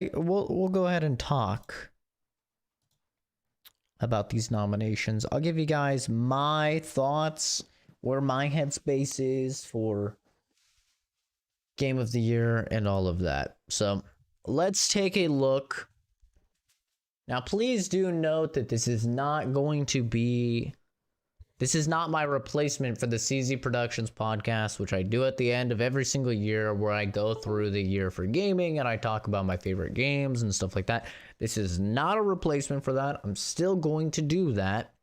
we'll go ahead and talk about these nominations. I'll give you guys my thoughts, where my headspace is for Game of the Year and all of that. So let's take a look. Now, please do note that this is not going to be... This is not my replacement for the CZ Productions podcast, which I do at the end of every single year, where I go through the year for gaming and I talk about my favorite games and stuff like that. This is not a replacement for that. I'm still going to do that,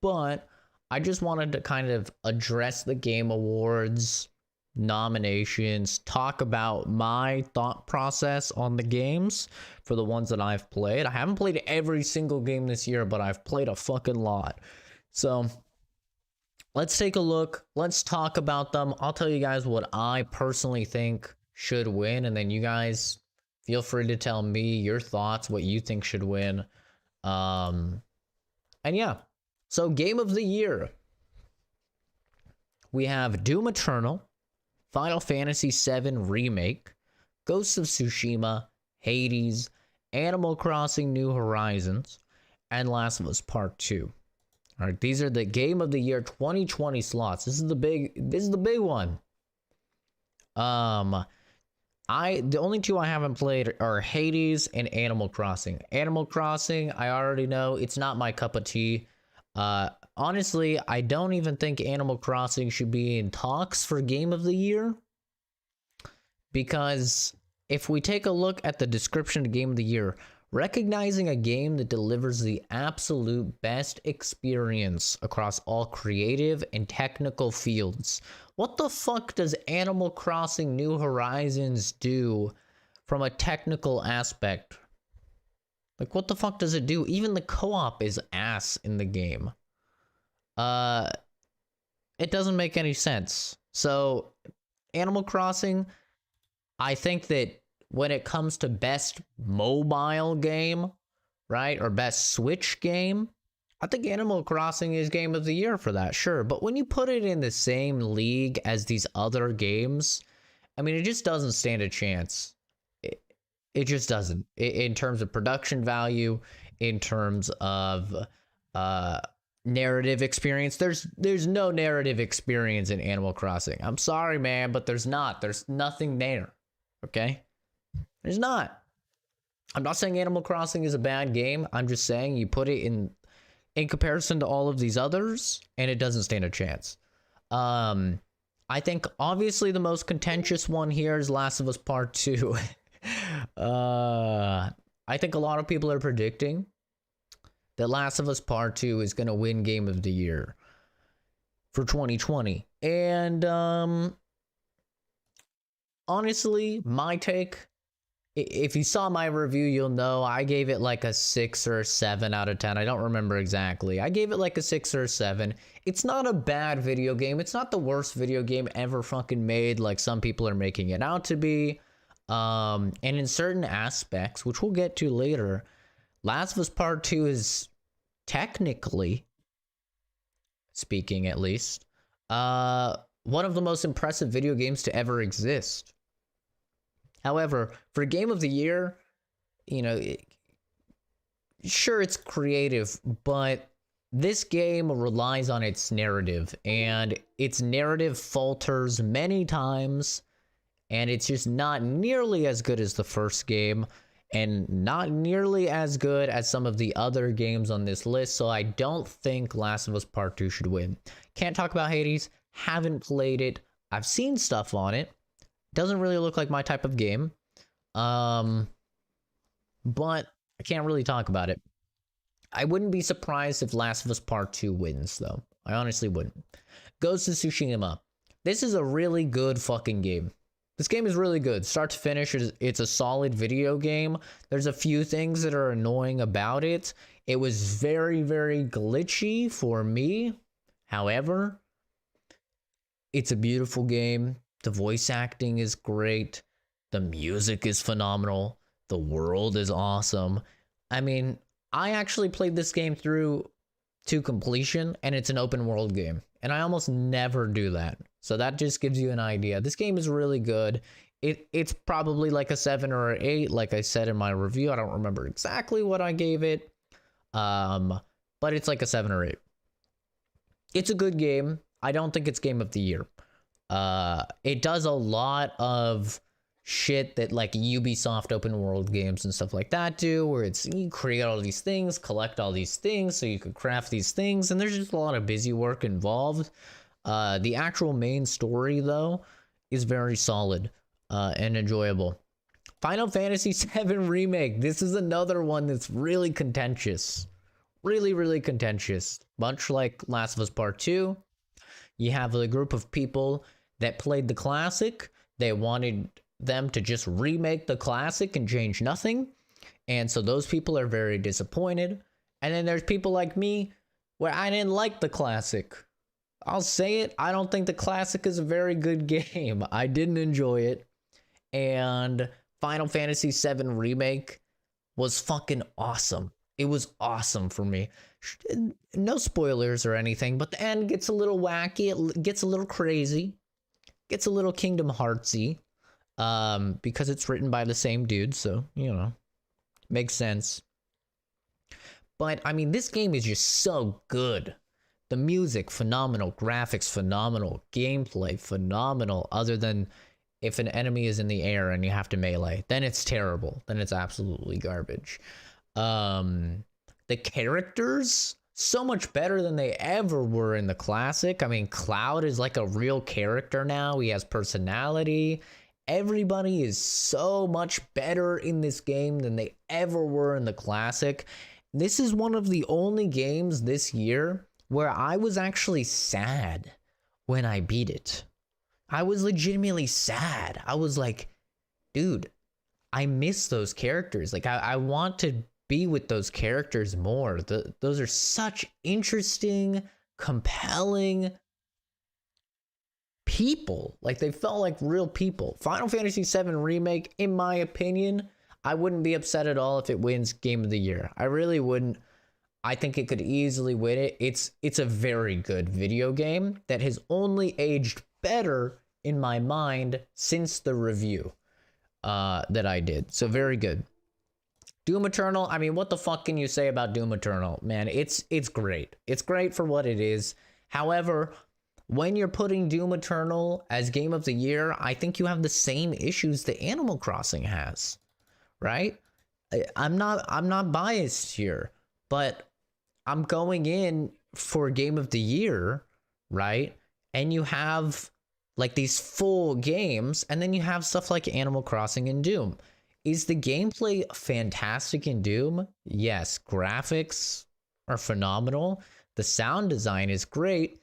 but I just wanted to kind of address the Game Awards nominations, talk about my thought process on the games for the ones that I've played. I haven't played every single game this year, but I've played a fucking lot. So let's take a look. Let's talk about them. I'll tell you guys what I personally think should win, and then you guys feel free to tell me your thoughts, what you think should win. And yeah, so Game of the Year. We have Doom Eternal, Final Fantasy VII Remake, Ghost of Tsushima, Hades, Animal Crossing New Horizons, and Last of Us Part 2. All right, these are the Game of the Year 2020 slots. This is the big one. The only two I haven't played are Hades and Animal Crossing. Animal Crossing, I already know it's not my cup of tea. Honestly, I don't even think Animal Crossing should be in talks for Game of the Year, because if we take a look at the description of Game of the Year, recognizing a game that delivers the absolute best experience across all creative and technical fields. What the fuck does Animal Crossing New Horizons do from a technical aspect? Like, what the fuck does it do? Even the co-op is ass in the game. It doesn't make any sense. So, Animal Crossing, I think that when it comes to best mobile game, right, or best Switch game, I think Animal Crossing is Game of the Year for that, sure. But when you put it in the same league as these other games, I mean, it just doesn't stand a chance. It just doesn't. In terms of production value, in terms of narrative experience, there's no narrative experience in Animal Crossing. I'm sorry, man, but there's not. There's nothing there, okay? There's not. I'm not saying Animal Crossing is a bad game. I'm just saying you put it in comparison to all of these others, and it doesn't stand a chance. I think obviously the most contentious one here is Last of Us Part 2. I think a lot of people are predicting that Last of Us Part 2 is going to win Game of the Year for 2020. And honestly, my take, if you saw my review, you'll know I gave it like a 6 or a 7 out of 10. I don't remember exactly. I gave it like a 6 or a 7. It's not a bad video game. It's not the worst video game ever fucking made, like some people are making it out to be. And in certain aspects, which we'll get to later, Last of Us Part 2 is technically speaking, at least, one of the most impressive video games to ever exist. However, for Game of the Year, you know, sure, it's creative, but this game relies on its narrative, and its narrative falters many times, and it's just not nearly as good as the first game, and not nearly as good as some of the other games on this list, so I don't think Last of Us Part 2 should win. Can't talk about Hades, haven't played it, I've seen stuff on it. Doesn't really look like my type of game. But I can't really talk about it. I wouldn't be surprised if Last of Us Part 2 wins, though. I honestly wouldn't. Ghost of Tsushima. This is a really good fucking game. This game is really good. Start to finish, it's a solid video game. There's a few things that are annoying about it. It was very, very glitchy for me. However, it's a beautiful game. The voice acting is great. The music is phenomenal. The world is awesome. I mean, I actually played this game through to completion, and it's an open world game. And I almost never do that. So that just gives you an idea. This game is really good. It's probably like a 7 or an 8, like I said in my review. I don't remember exactly what I gave it. But it's like a 7 or 8. It's a good game. I don't think it's game of the year. It does a lot of shit that like Ubisoft open world games and stuff like that do, where it's you create all these things, collect all these things so you could craft these things, and there's just a lot of busy work involved. The actual main story though is very solid and enjoyable. Final Fantasy VII Remake. This is another one that's really contentious. Really contentious. Much like Last of Us Part 2, you have a group of people that played the classic. They wanted them to just remake the classic and change nothing. And so those people are very disappointed. And then there's people like me where I didn't like the classic. I'll say it, I don't think the classic is a very good game. I didn't enjoy it. And Final Fantasy VII Remake was fucking awesome. It was awesome for me. No spoilers or anything, but the end gets a little wacky. It gets a little crazy. Gets a little Kingdom Heartsy. Because it's written by the same dude, so, you know, makes sense. But, I mean, this game is just so good. The music, phenomenal. Graphics, phenomenal. Gameplay, phenomenal. Other than if an enemy is in the air and you have to melee, then it's terrible. Then it's absolutely garbage. The characters, so much better than they ever were in the classic. I mean, Cloud is like a real character now. He has personality. Everybody is so much better in this game than they ever were in the classic. This is one of the only games this year where I was actually sad when I beat it. I was legitimately sad. I was like, dude, I miss those characters. Like, I want to be with those characters more. Those are such interesting, compelling people. Like, they felt like real people. Final Fantasy VII Remake, in my opinion, I wouldn't be upset at all if it wins Game of the Year. I really wouldn't. I think it could easily win it. It's a very good video game that has only aged better in my mind since the review that I did. So very good. Doom Eternal, I mean, what the fuck can you say about Doom Eternal? Man, it's great. It's great for what it is. However, when you're putting Doom Eternal as Game of the Year, I think you have the same issues that Animal Crossing has, right? I'm not biased here, but I'm going in for Game of the Year, right? And you have like these full games, and then you have stuff like Animal Crossing and Doom. Is the gameplay fantastic in Doom? Yes. Graphics are phenomenal. The sound design is great.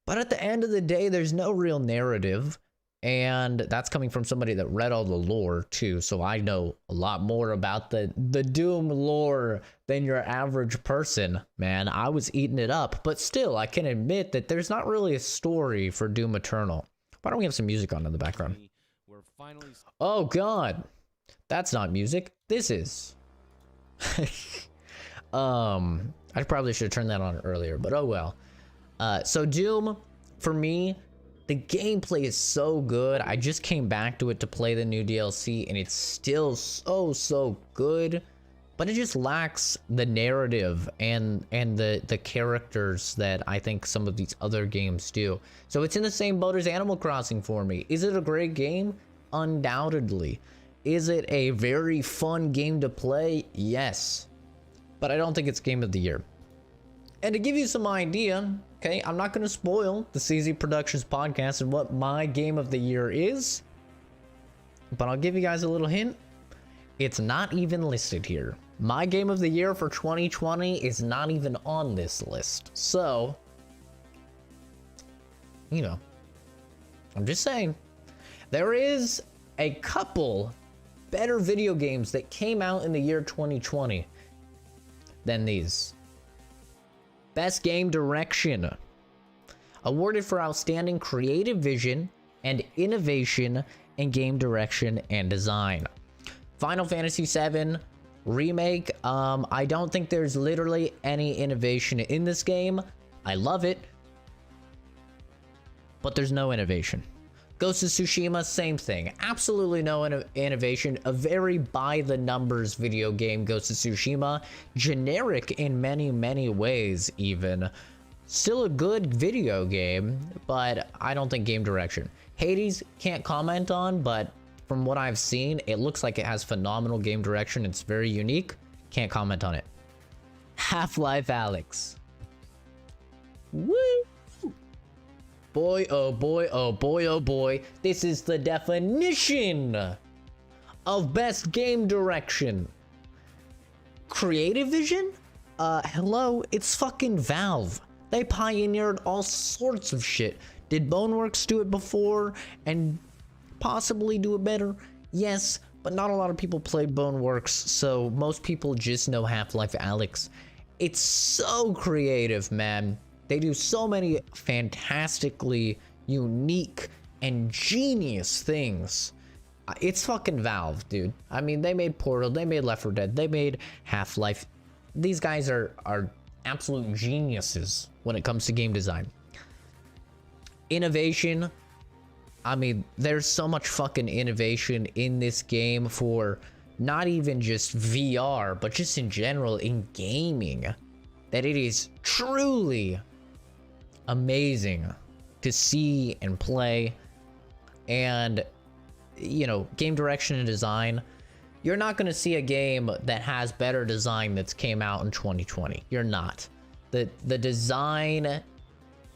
But at the end of the day, there's no real narrative. And that's coming from somebody that read all the lore too. So I know a lot more about the Doom lore than your average person, man. I was eating it up. But still, I can admit that there's not really a story for Doom Eternal. Why don't we have some music on in the background? Oh, God. That's not music. This is. I probably should have turned that on earlier, but oh well. So Doom, for me, the gameplay is so good. I just came back to it to play the new DLC, and it's still so good. But it just lacks the narrative and the characters that I think some of these other games do. So it's in the same boat as Animal Crossing for me. Is it a great game? Undoubtedly. Is it a very fun game to play? Yes. But I don't think it's Game of the Year. And to give you some idea, okay, I'm not going to spoil the CZ Productions podcast and what my Game of the Year is. But I'll give you guys a little hint. It's not even listed here. My Game of the Year for 2020 is not even on this list. So, you know, I'm just saying. There is a couple better video games that came out in the year 2020 than these. Best Game Direction. Awarded for outstanding creative vision and innovation in game direction and design. Final Fantasy VII Remake. I don't think there's literally any innovation in this game. I love it, but there's no innovation. Ghost of Tsushima, same thing. Absolutely no innovation. A very by-the-numbers video game, Ghost of Tsushima. Generic in many, many ways, even. Still a good video game, but I don't think game direction. Hades, can't comment on, but from what I've seen, it looks like it has phenomenal game direction. It's very unique. Can't comment on it. Half-Life Alyx. Woo! Boy, oh boy, oh boy, oh boy. This is the definition of best game direction. Creative vision? Hello, it's fucking Valve. They pioneered all sorts of shit. Did Boneworks do it before and possibly do it better? Yes, but not a lot of people played Boneworks, so most people just know Half-Life Alyx. It's so creative, man. They do so many fantastically unique and genius things. It's fucking Valve, dude. I mean, they made Portal, they made Left 4 Dead, they made Half-Life. These guys are absolute geniuses when it comes to game design. Innovation. I mean, there's so much fucking innovation in this game for not even just VR, but just in general in gaming, that it is truly amazing to see and play. And you know, game direction and design, you're not going to see a game that has better design that's came out in 2020. You're not. The design,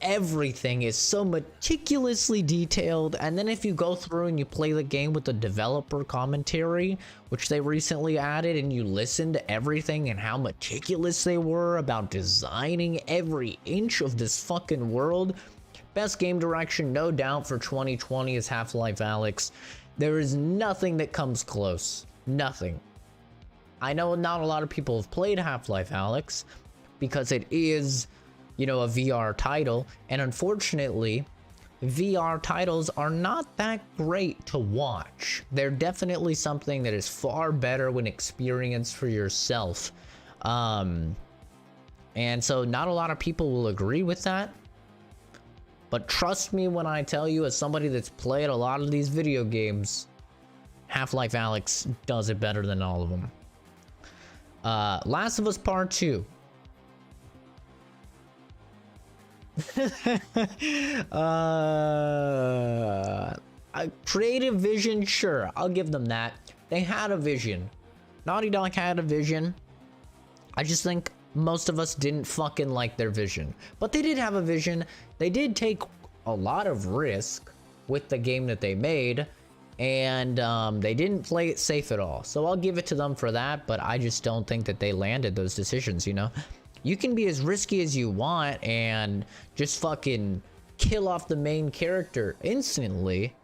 everything is so meticulously detailed. And then if you go through and you play the game with the developer commentary, which they recently added, and you listen to everything and how meticulous they were about designing every inch of this fucking world, best game direction, no doubt, for 2020 is Half-Life Alyx. There is nothing that comes close. Nothing. I know not a lot of people have played Half-Life Alyx because it is, you know, a VR title, and unfortunately VR titles are not that great to watch. They're definitely something that is far better when experienced for yourself, and so not a lot of people will agree with that, but trust me when I tell you, as somebody that's played a lot of these video games, Half-Life Alyx does it better than all of them. Last of Us Part 2. Creative vision, sure, I'll give them that. They had a vision. Naughty Dog had a vision. I just think most of us didn't fucking like their vision. But they did have a vision. They did take a lot of risk with the game that they made, and they didn't play it safe at all. So I'll give it to them for that, but I just don't think that they landed those decisions, you know? You can be as risky as you want and just fucking kill off the main character instantly,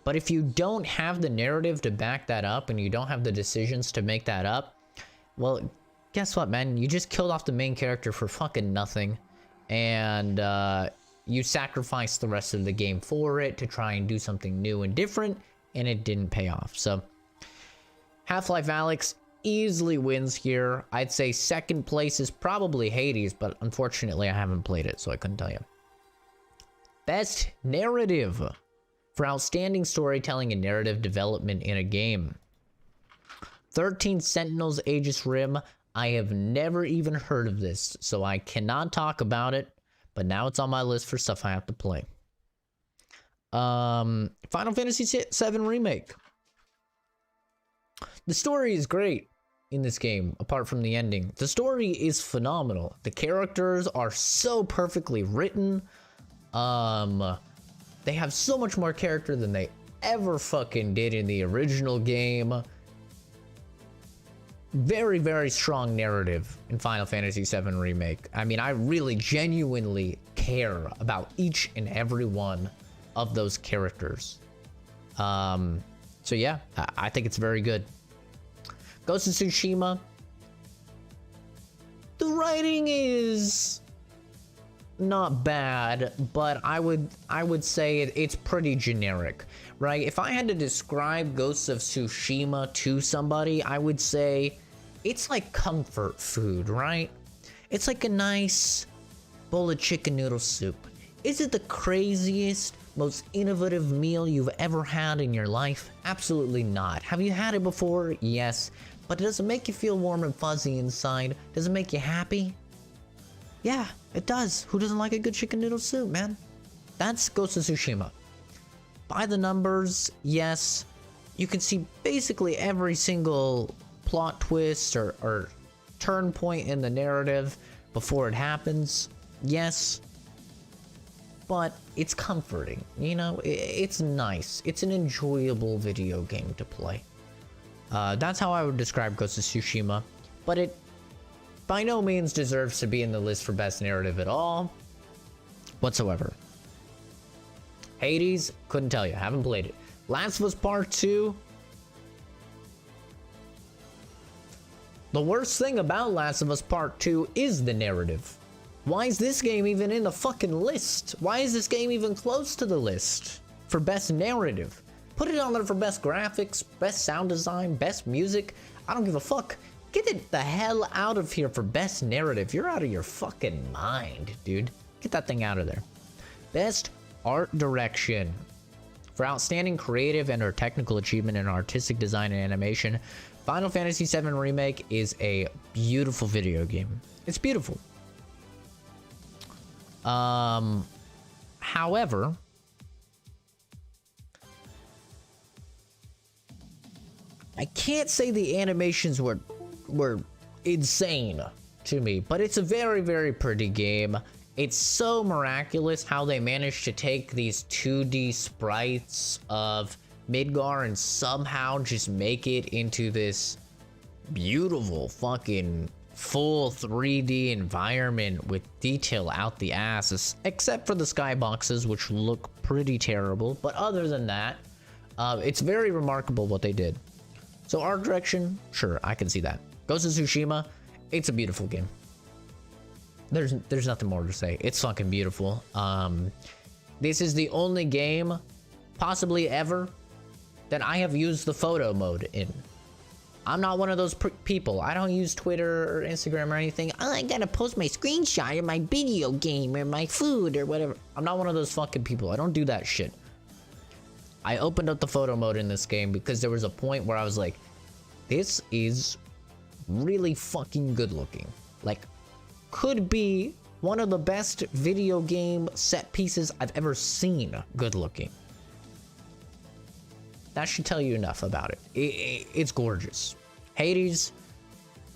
but if you don't have the narrative to back that up and you don't have the decisions to make that up, well, guess what, man? You just killed off the main character for fucking nothing, and you sacrificed the rest of the game for it to try and do something new and different, and it didn't pay off. So Half-Life Alyx easily wins here. I'd say second place is probably Hades, but unfortunately I haven't played it, so I couldn't tell you. Best narrative for outstanding storytelling and narrative development in a game. 13 Sentinels Aegis Rim. I have never even heard of this, so I cannot talk about it, but now it's on my list for stuff I have to play. Final Fantasy VII Remake. The story is great in this game, apart from the ending. The story is phenomenal. The characters are so perfectly written. They have so much more character than they ever fucking did in the original game. Very, very strong narrative in Final Fantasy VII Remake. I mean, I really genuinely care about each and every one of those characters. So yeah, I think it's very good. Ghost of Tsushima. The writing is not bad, but I would say it's pretty generic, right? If I had to describe Ghost of Tsushima to somebody, I would say it's like comfort food, right? It's like a nice bowl of chicken noodle soup. Is it the craziest, most innovative meal you've ever had in your life? Absolutely not. Have you had it before? Yes. But does it make you feel warm and fuzzy inside? Does it make you happy? Yeah, it does. Who doesn't like a good chicken noodle soup, man? That's Ghost of Tsushima. By the numbers, yes. You can see basically every single plot twist or turn point in the narrative before it happens. Yes. But it's comforting, you know? It's nice. It's an enjoyable video game to play. That's how I would describe Ghost of Tsushima. But it by no means deserves to be in the list for best narrative at all. Whatsoever. Hades, couldn't tell you. Haven't played it. Last of Us Part 2. The worst thing about Last of Us Part 2 is the narrative. Why is this game even in the fucking list? Why is this game even close to the list for best narrative? Put it on there for best graphics, best sound design, best music. I don't give a fuck. Get it the hell out of here for best narrative. You're out of your fucking mind, dude. Get that thing out of there. Best art direction. For outstanding creative and or technical achievement in artistic design and animation, Final Fantasy VII Remake is a beautiful video game. It's beautiful. However, I can't say the animations were insane to me, but it's a very, very pretty game. It's so miraculous how they managed to take these 2D sprites of Midgar and somehow just make it into this beautiful fucking full 3D environment with detail out the ass, except for the skyboxes, which look pretty terrible. But other than that, it's very remarkable what they did. So art direction, sure, I can see that. Ghost of Tsushima, it's a beautiful game. There's nothing more to say. It's fucking beautiful. This is the only game, possibly ever, that I have used the photo mode in. I'm not one of those people. I don't use Twitter or Instagram or anything. Oh, I gotta post my screenshot of my video game or my food or whatever. I'm not one of those fucking people. I don't do that shit. I opened up the photo mode in this game because there was a point where I was like, this is really fucking good looking. Like, could be one of the best video game set pieces I've ever seen good looking. That should tell you enough about it. It's gorgeous. Hades,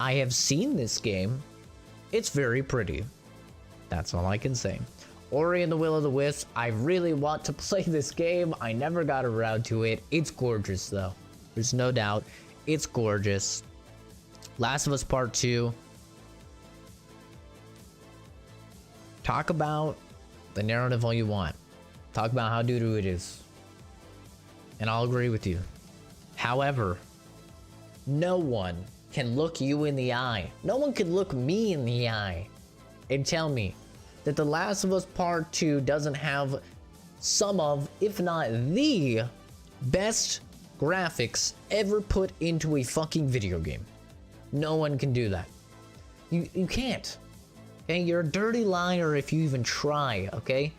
I have seen this game. It's very pretty. That's all I can say. Ori and the Will of the Wisps, I really want to play this game. I never got around to it. It's gorgeous though. There's no doubt. It's gorgeous. Last of Us Part 2. Talk about the narrative all you want. Talk about how doo-doo it is. And I'll agree with you. However, no one can look you in the eye. No one can look me in the eye and tell me that The Last of Us Part 2 doesn't have some of, if not the, best graphics ever put into a fucking video game. No one can do that. You can't. Okay, you're a dirty liar if you even try, okay?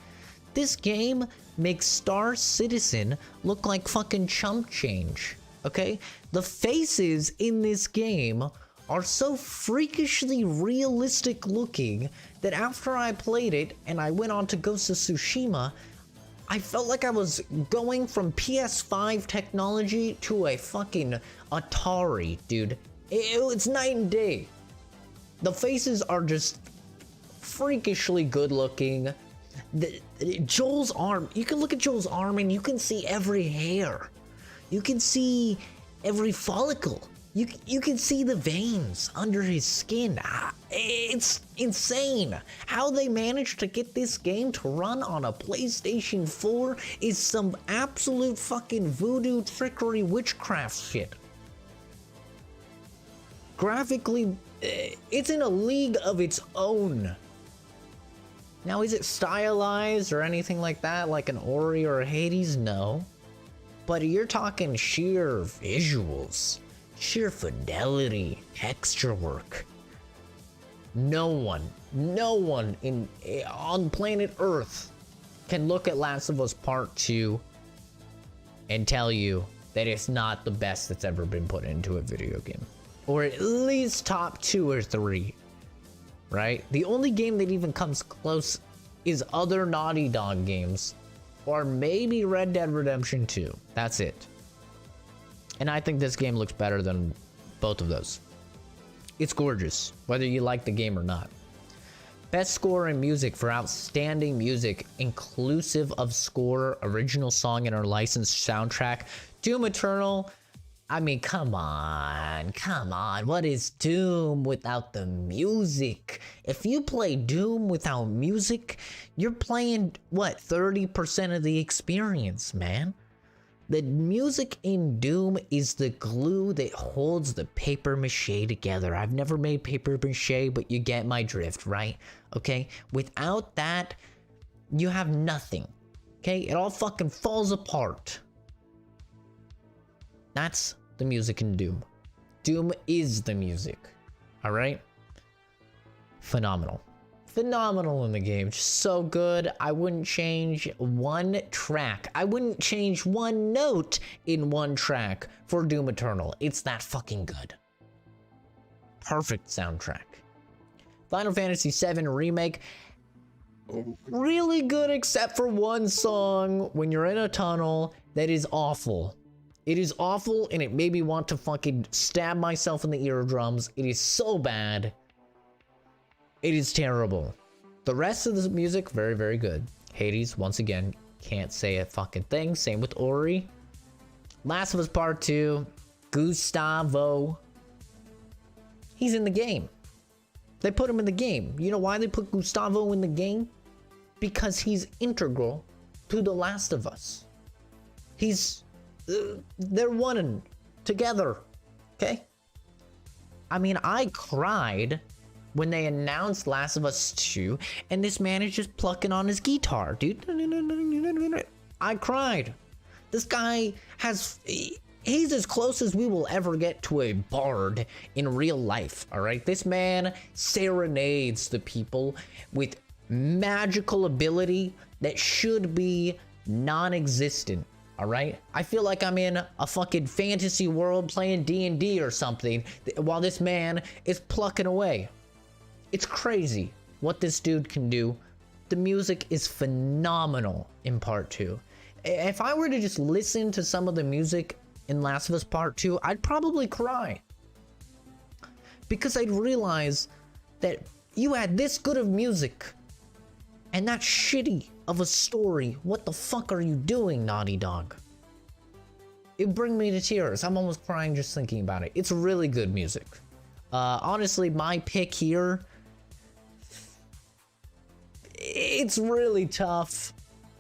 This game makes Star Citizen look like fucking chump change, okay? The faces in this game are so freakishly realistic looking that after I played it and I went on to Ghost of Tsushima, I felt like I was going from PS5 technology to a fucking Atari, dude. It's night and day. The faces are just freakishly good looking. Joel's arm, you can look at Joel's arm and you can see every hair. You can see every follicle. You can see the veins under his skin. It's insane. How they managed to get this game to run on a PlayStation 4 is some absolute fucking voodoo trickery witchcraft shit. Graphically, it's in a league of its own. Now, is it stylized or anything like that, like an Ori or a Hades? No. But you're talking sheer visuals, sheer fidelity, texture work. No one on planet Earth can look at Last of Us Part 2 and tell you that it's not the best that's ever been put into a video game. Or at least top 2 or 3, right? The only game that even comes close is other Naughty Dog games, or maybe Red Dead Redemption 2. That's it. And I think this game looks better than both of those. It's gorgeous, whether you like the game or not. Best score in music for outstanding music, inclusive of score, original song, and our licensed soundtrack. Doom Eternal. I mean, come on. What is Doom without the music? If you play Doom without music, you're playing, what, 30% of the experience, man? The music in Doom is the glue that holds the paper mache together. I've never made paper mache, but you get my drift, right? Okay? Without that, you have nothing. Okay? It all fucking falls apart. That's the music in Doom. Doom is the music. Alright? Phenomenal. Phenomenal in the game. Just so good. I wouldn't change one track. I wouldn't change one note in one track for Doom Eternal. It's that fucking good. Perfect soundtrack. Final Fantasy VII Remake. Really good except for one song when you're in a tunnel that is awful. It is awful and it made me want to fucking stab myself in the eardrums. It is so bad. It is terrible. The rest of the music, very, very good. Hades, once again, can't say a fucking thing. Same with Ori. Last of Us Part 2, Gustavo. He's in the game. They put him in the game. You know why they put Gustavo in the game? Because he's integral to The Last of Us. They're one together, okay? I mean, I cried when they announced Last of Us 2, and this man is just plucking on his guitar, dude. I cried. This guy he's as close as we will ever get to a bard in real life, all right? This man serenades the people with magical ability that should be non-existent, all right? I feel like I'm in a fucking fantasy world playing D&D or something while this man is plucking away. It's crazy what this dude can do. The music is phenomenal in Part 2. If I were to just listen to some of the music in Last of Us Part 2, I'd probably cry. Because I'd realize that you had this good of music and that shitty of a story. What the fuck are you doing, Naughty Dog? It brings me to tears. I'm almost crying just thinking about it. It's really good music. Honestly, my pick here, it's really tough,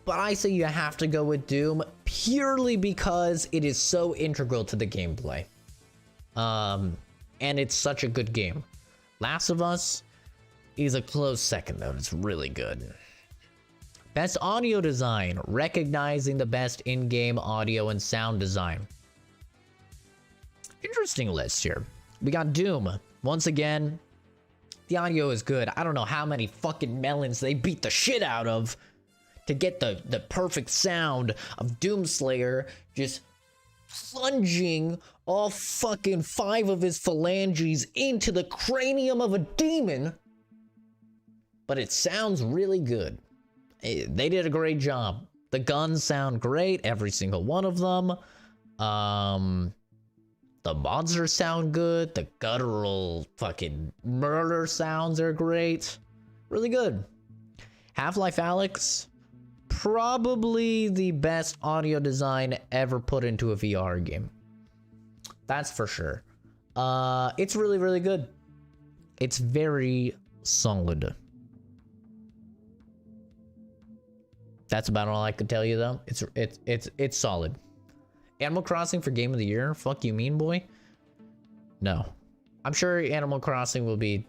but I say you have to go with Doom purely because it is so integral to the gameplay. And it's such a good game. Last of Us is a close second though. It's really good. Best audio design, recognizing the best in-game audio and sound design. Interesting list here. We got Doom. Once again, the audio is good. I don't know how many fucking melons they beat the shit out of to get the perfect sound of Doomslayer just plunging all fucking 5 of his phalanges into the cranium of a demon. But it sounds really good. They did a great job. The guns sound great, every single one of them. The monsters sound good. The guttural fucking murder sounds are great. Really good. Half-Life Alyx, probably the best audio design ever put into a VR game. That's for sure. It's really, really good. It's very solid. That's about all I could tell you though. It's solid. Animal Crossing for Game of the Year? Fuck you mean, boy? No. I'm sure Animal Crossing will be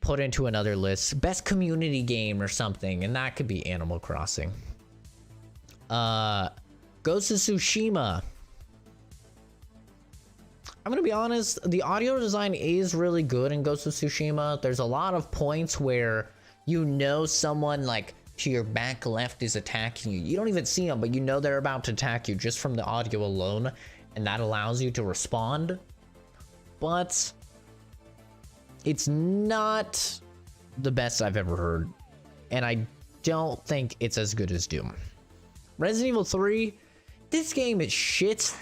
put into another list. Best community game or something, and that could be Animal Crossing. Ghost of Tsushima. I'm gonna be honest, the audio design is really good in Ghost of Tsushima. There's a lot of points where you know someone like to your back left is attacking you. You don't even see them, but you know they're about to attack you just from the audio alone, and that allows you to respond. But it's not the best I've ever heard, and I don't think it's as good as Doom. Resident Evil 3, this game is shit.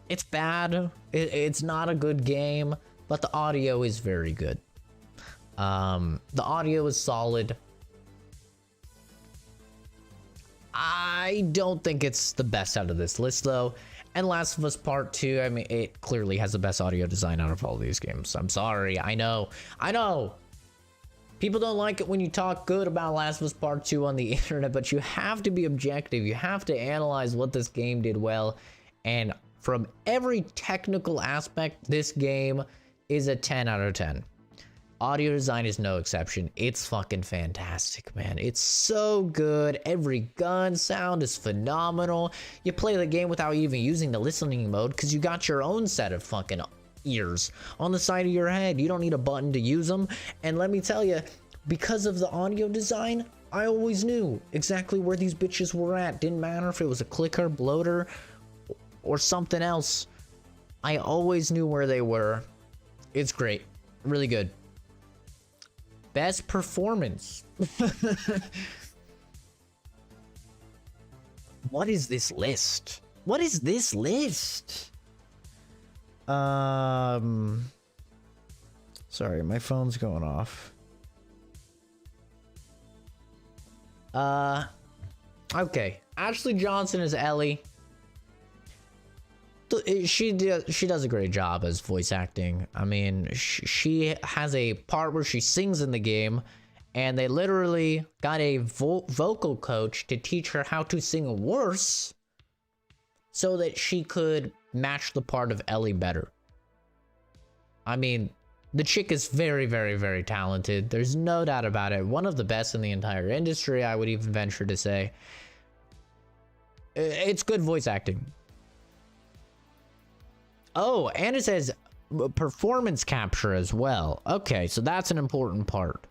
It's bad. It's not a good game, but the audio is very good. The audio is solid. I don't think it's the best out of this list, though. And Last of Us Part 2, I mean, it clearly has the best audio design out of all these games. I'm sorry. I know. People don't like it when you talk good about Last of Us Part 2 on the internet, but you have to be objective. You have to analyze what this game did well. And from every technical aspect, this game is a 10 out of 10. Audio design is no exception. It's fucking fantastic, man. It's so good. Every gun sound is phenomenal. You play the game without even using the listening mode because you got your own set of fucking ears on the side of your head. You don't need a button to use them. And let me tell you, because of the audio design, I always knew exactly where these bitches were at. Didn't matter if it was a clicker, bloater, or something else. I always knew where they were. It's great. Really good. Best performance. What is this list? What is this list? Sorry, my phone's going off. Okay. Ashley Johnson is Ellie. She does a great job as voice acting. I mean, she has a part where she sings in the game, and they literally got a vocal coach to teach her how to sing worse so that she could match the part of Ellie better. I mean, the chick is very, very, very talented. There's no doubt about it. One of the best in the entire industry, I would even venture to say. It's good voice acting. Oh, and it says performance capture as well. Okay, so that's an important part.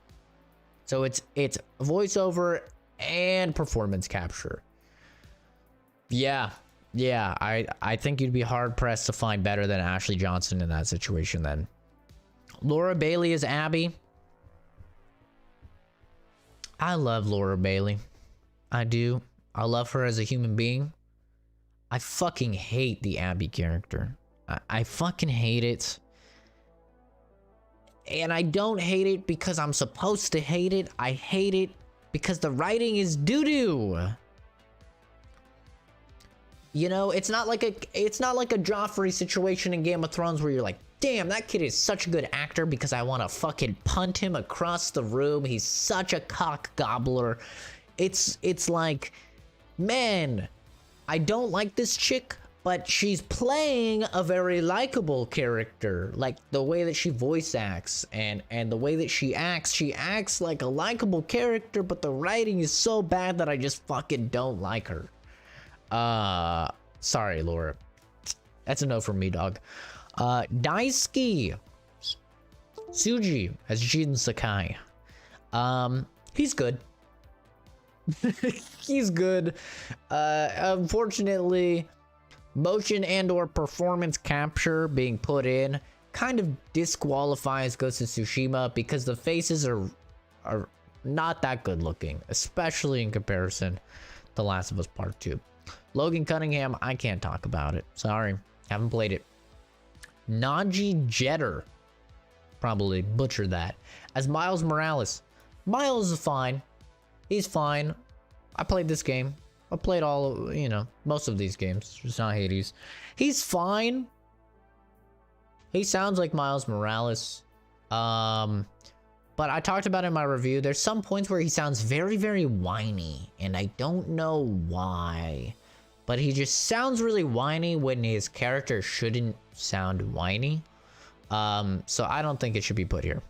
So it's voiceover and performance capture. Yeah, I think you'd be hard pressed to find better than Ashley Johnson in that situation then. Laura Bailey is Abby. I love Laura Bailey. I do. I love her as a human being. I fucking hate the Abby character. I fucking hate it. And I don't hate it because I'm supposed to hate it. I hate it because the writing is doo-doo. You know, it's not like a Joffrey situation in Game of Thrones where you're like, damn, that kid is such a good actor because I want to fucking punt him across the room. He's such a cock gobbler. It's like, man, I don't like this chick, but she's playing a very likable character. Like the way that she voice acts and the way that she acts like a likable character, but the writing is so bad that I just fucking don't like her. Sorry, Laura. That's a no from me, dog. Daisuke Tsuji as Jin Sakai. He's good. He's good. Unfortunately, motion and or performance capture being put in kind of disqualifies Ghost of Tsushima because the faces are not that good looking, especially in comparison to Last of Us Part 2. Logan Cunningham, I can't talk about it. Sorry, haven't played it. Najee Jeter, probably butchered that, as Miles Morales. Miles is fine. He's fine. I played this game. I played all, you know, most of these games. Just not Hades. He's fine. He sounds like Miles Morales. But I talked about in my review, there's some points where he sounds very, very whiny, and I don't know why. But he just sounds really whiny when his character shouldn't sound whiny. So I don't think it should be put here.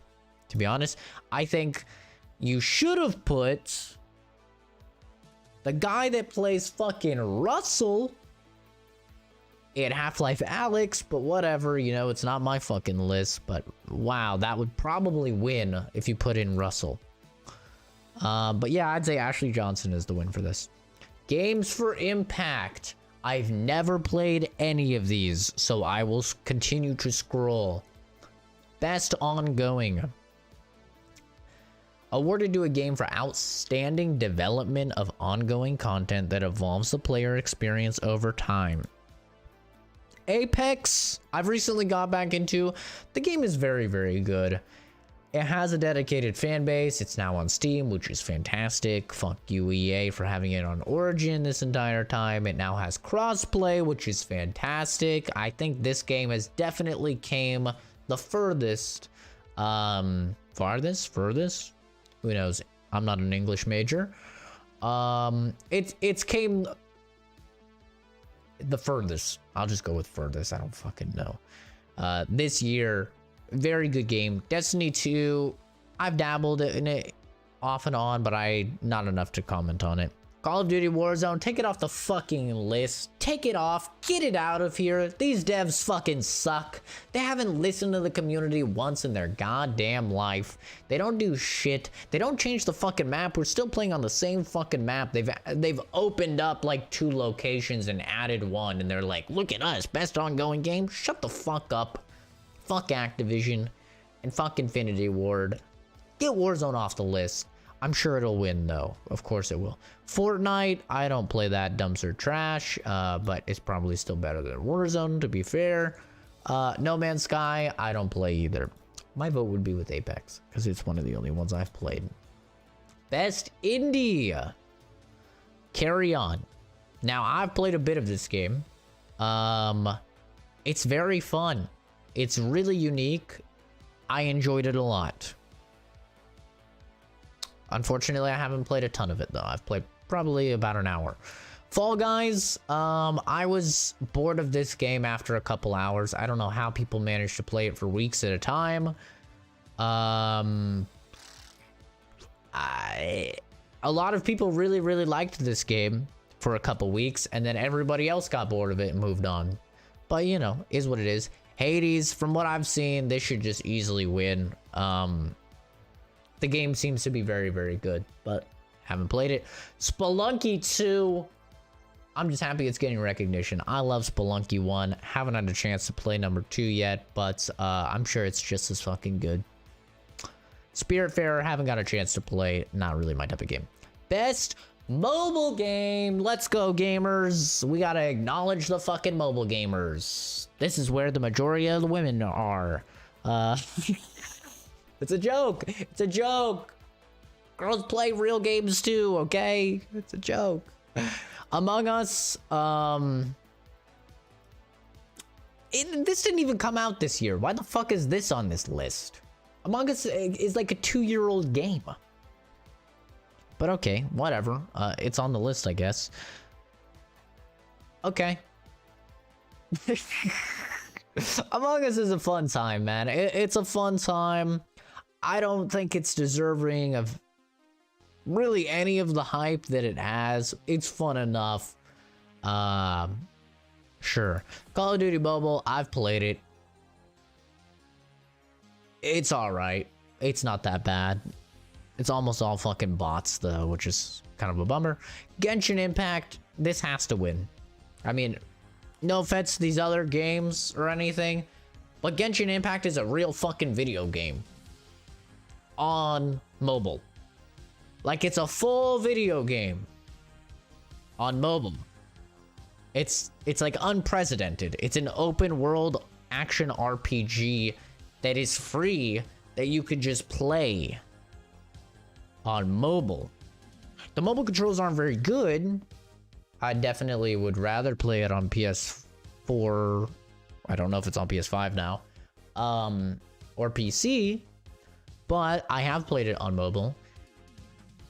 To be honest, I think you should have put the guy that plays fucking Russell in Half-Life Alyx, but whatever, you know, it's not my fucking list, but wow, that would probably win if you put in Russell. But yeah, I'd say Ashley Johnson is the win for this. Games for Impact. I've never played any of these, so I will continue to scroll. Best ongoing. Awarded to a game for outstanding development of ongoing content that evolves the player experience over time. Apex, I've recently got back into. The game is very, very good. It has a dedicated fan base. It's now on Steam, which is fantastic. Fuck you, EA, for having it on Origin this entire time. It now has crossplay, which is fantastic. I think this game has definitely came the furthest. Furthest? Who knows? I'm not an English major. It's came the furthest. I'll just go with furthest. I don't fucking know. This year. Very good game. Destiny 2, I've dabbled in it off and on, but not enough to comment on it. Call of Duty Warzone, take it off the fucking list. Take it off. Get it out of here. These devs fucking suck. They haven't listened to the community once in their goddamn life. They don't do shit. They don't change the fucking map. We're still playing on the same fucking map. They've opened up like 2 locations and added 1, and they're like, look at us, best ongoing game. Shut the fuck up. Fuck Activision, and fuck Infinity Ward. Get Warzone off the list. I'm sure it'll win, though. Of course it will. Fortnite, I don't play that dumpster trash, but it's probably still better than Warzone, to be fair. No Man's Sky, I don't play either. My vote would be with Apex, because it's one of the only ones I've played. Best Indie. Carry On. Now, I've played a bit of this game. It's very fun. It's really unique. I enjoyed it a lot. Unfortunately, I haven't played a ton of it, though. I've played probably about an hour. Fall Guys, I was bored of this game after a couple hours. I don't know how people manage to play it for weeks at a time. A lot of people really, really liked this game for a couple weeks, and then everybody else got bored of it and moved on. But, you know, is what it is. Hades, from what I've seen, they should just easily win. The game seems to be very, very good, but haven't played it. Spelunky 2, I'm just happy it's getting recognition. I love Spelunky 1. Haven't had a chance to play number 2 yet, but I'm sure it's just as fucking good. Spiritfarer, haven't got a chance to play. Not really my type of game. Best mobile game. Let's go, gamers. We gotta acknowledge the fucking mobile gamers. This is where the majority of the women are. It's a joke. It's a joke. Girls play real games too, okay? It's a joke. Among Us, this didn't even come out this year. Why the fuck is this on this list? Among Us is like a 2-year-old game. But okay, whatever. It's on the list, I guess. Okay. Among Us is a fun time, man. It's a fun time. I don't think it's deserving of really any of the hype that it has. It's fun enough. Sure. Call of Duty Mobile, I've played it. It's alright. It's not that bad. It's almost all fucking bots, though, which is kind of a bummer. Genshin Impact, this has to win. I mean, no offense to these other games or anything, but Genshin Impact is a real fucking video game. On mobile. Like, it's a full video game. On mobile. It's like unprecedented. It's an open world action RPG that is free, that you could just play on mobile. The mobile controls aren't very good. I definitely would rather play it on PS4. I don't know if it's on PS5 now. Or PC. But I have played it on mobile.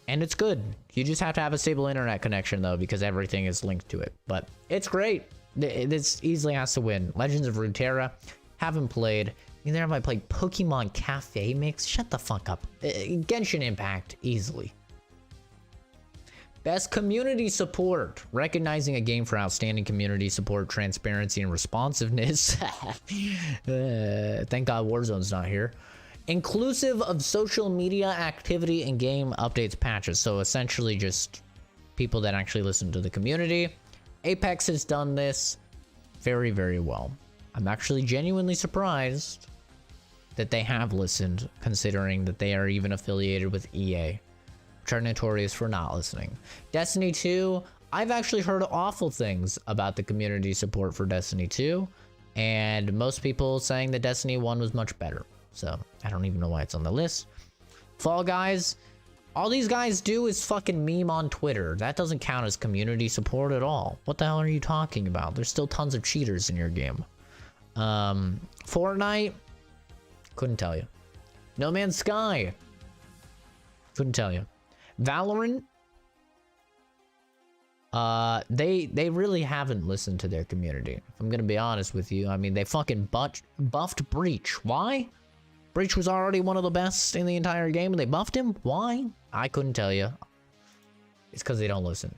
And it's good. You just have to have a stable internet connection, though, because everything is linked to it. But it's great. This easily has to win. Legends of Runeterra, haven't played. Neither have I played Pokemon Cafe Mix. Shut the fuck up. Genshin Impact, easily. Best community support. Recognizing a game for outstanding community support, transparency, and responsiveness. Thank God Warzone's not here. inclusive of social media activity and game updates patches. So essentially just people that actually listen to the community. Apex has done this very, very well. I'm actually genuinely surprised that they have listened, considering that they are even affiliated with EA, which are notorious for not listening. Destiny 2, I've actually heard awful things about the community support for Destiny 2, and most people saying that Destiny 1 was much better. So I don't even know why it's on the list. Fall Guys, all these guys do is fucking meme on Twitter. That doesn't count as community support at all. What the hell are you talking about? There's still tons of cheaters in your game. Fortnite, couldn't tell you. No Man's Sky, couldn't tell you. Valorant, they really haven't listened to their community, if I'm gonna be honest with you. I mean, they fucking buffed Breach. Why? Breach was already one of the best in the entire game, and they buffed him? Why? I couldn't tell you. It's because they don't listen.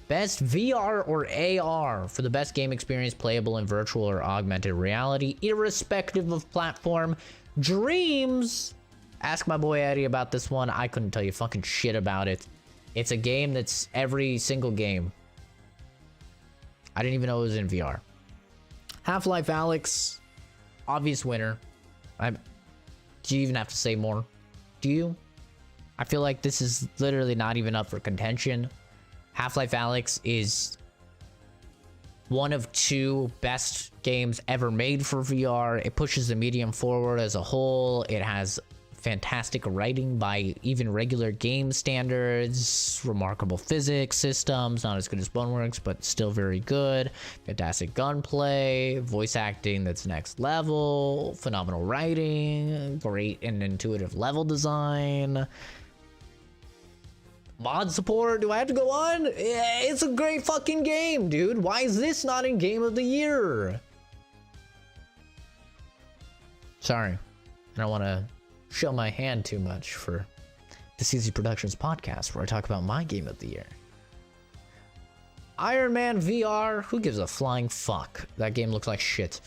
Best VR or AR for the best game experience playable in virtual or augmented reality, irrespective of platform. Dreams! Ask my boy Eddie about this one. I couldn't tell you fucking shit about it. It's a game that's every single game. I didn't even know it was in VR. Half-Life Alyx, obvious winner. Do you even have to say more? Do you? I feel like this is literally not even up for contention. Half-Life Alyx is one of 2 best games ever made for VR. It pushes the medium forward as a whole. It has fantastic writing by even regular game standards, remarkable physics systems, not as good as Boneworks, but still very good, fantastic gunplay, voice acting that's next level, phenomenal writing, great and intuitive level design, mod support. Do I have to go on? It's a great fucking game, dude. Why is this not in Game of the Year? Sorry, I don't want to show my hand too much for the CZ Productions podcast where I talk about my game of the year. Iron Man VR, who gives a flying fuck? That game looks like shit.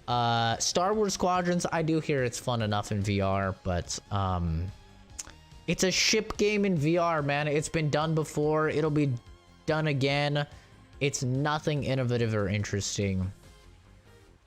Star Wars Squadrons, I do hear it's fun enough in VR, but it's a ship game in VR, man. It's been done before, it'll be done again. It's nothing innovative or interesting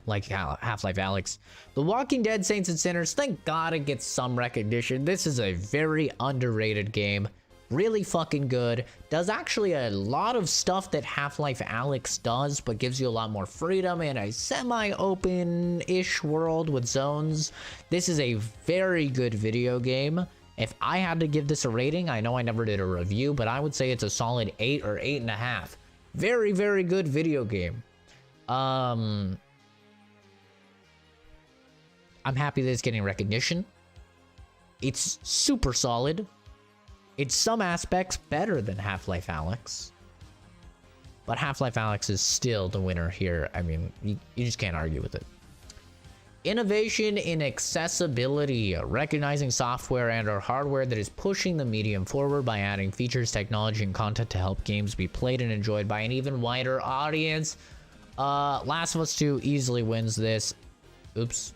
like Half-Life Alyx. The Walking Dead Saints and Sinners, thank God it gets some recognition. This is a very underrated game. Really fucking good. Does actually a lot of stuff that Half-Life Alyx does, but gives you a lot more freedom in a semi-open-ish world with zones. This is a very good video game. If I had to give this a rating, I know I never did a review, but I would say it's a solid 8 or 8.5. Very, very good video game. I'm happy that it's getting recognition. It's super solid. It's some aspects better than Half-Life Alyx. But Half-Life Alyx is still the winner here. I mean, you just can't argue with it. Innovation in accessibility, recognizing software and or hardware that is pushing the medium forward by adding features, technology, and content to help games be played and enjoyed by an even wider audience. Last of Us 2 easily wins this. Oops.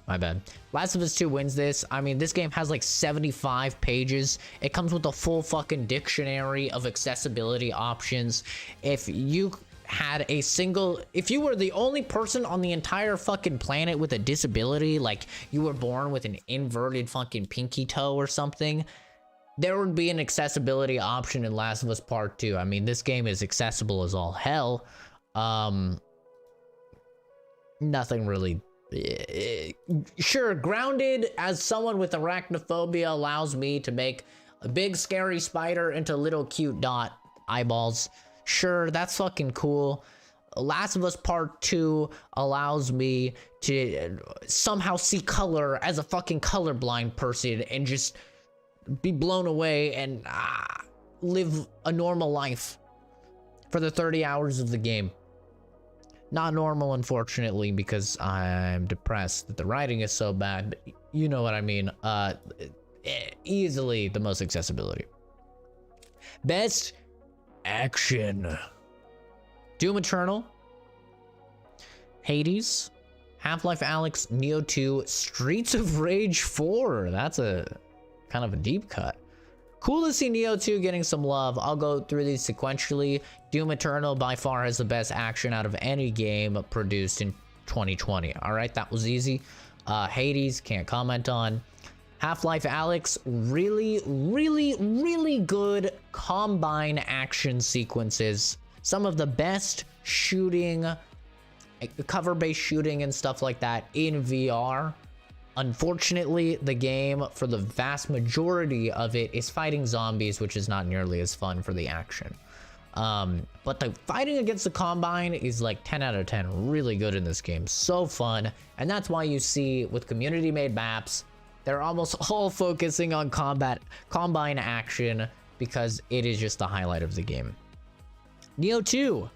My bad. Last of Us 2 wins this. I mean, this game has like 75 pages. It comes with a full fucking dictionary of accessibility options. If you were the only person on the entire fucking planet with a disability, like you were born with an inverted fucking pinky toe or something, there would be an accessibility option in Last of Us Part 2. I mean, this game is accessible as all hell. Nothing really. Sure, Grounded, as someone with arachnophobia, allows me to make a big scary spider into little cute dot eyeballs. Sure, that's fucking cool. Last of Us Part 2 allows me to somehow see color as a fucking colorblind person and just be blown away and live a normal life for the 30 hours of the game. Not normal, unfortunately, because I'm depressed that the writing is so bad, but you know what I mean. Easily the most accessibility. Best action. Doom Eternal, Hades, Half-Life Alyx, Nioh 2, Streets of Rage 4. That's a kind of a deep cut. Cool to see Nioh 2 getting some love. I'll go through these sequentially. Doom Eternal by far has the best action out of any game produced in 2020. All right, that was easy. Hades, can't comment on. Half-Life Alyx, really good combine action sequences. Some of the best shooting, cover-based shooting and stuff like that in VR. Unfortunately, the game, for the vast majority of it, is fighting zombies, which is not nearly as fun for the action. But the fighting against the Combine is like 10 out of 10. Really good in this game. So fun. And that's why you see with community-made maps, they're almost all focusing on Combine action because it is just the highlight of the game. Nioh 2.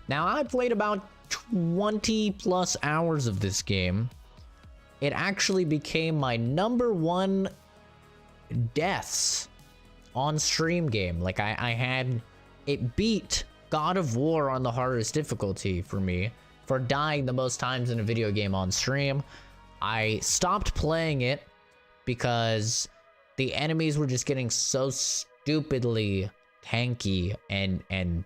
Now, I played about 20 plus hours of this game. It actually became my #1 deaths on stream game. Like it beat God of War on the hardest difficulty for me for dying the most times in a video game on stream. I stopped playing it because the enemies were just getting so stupidly tanky and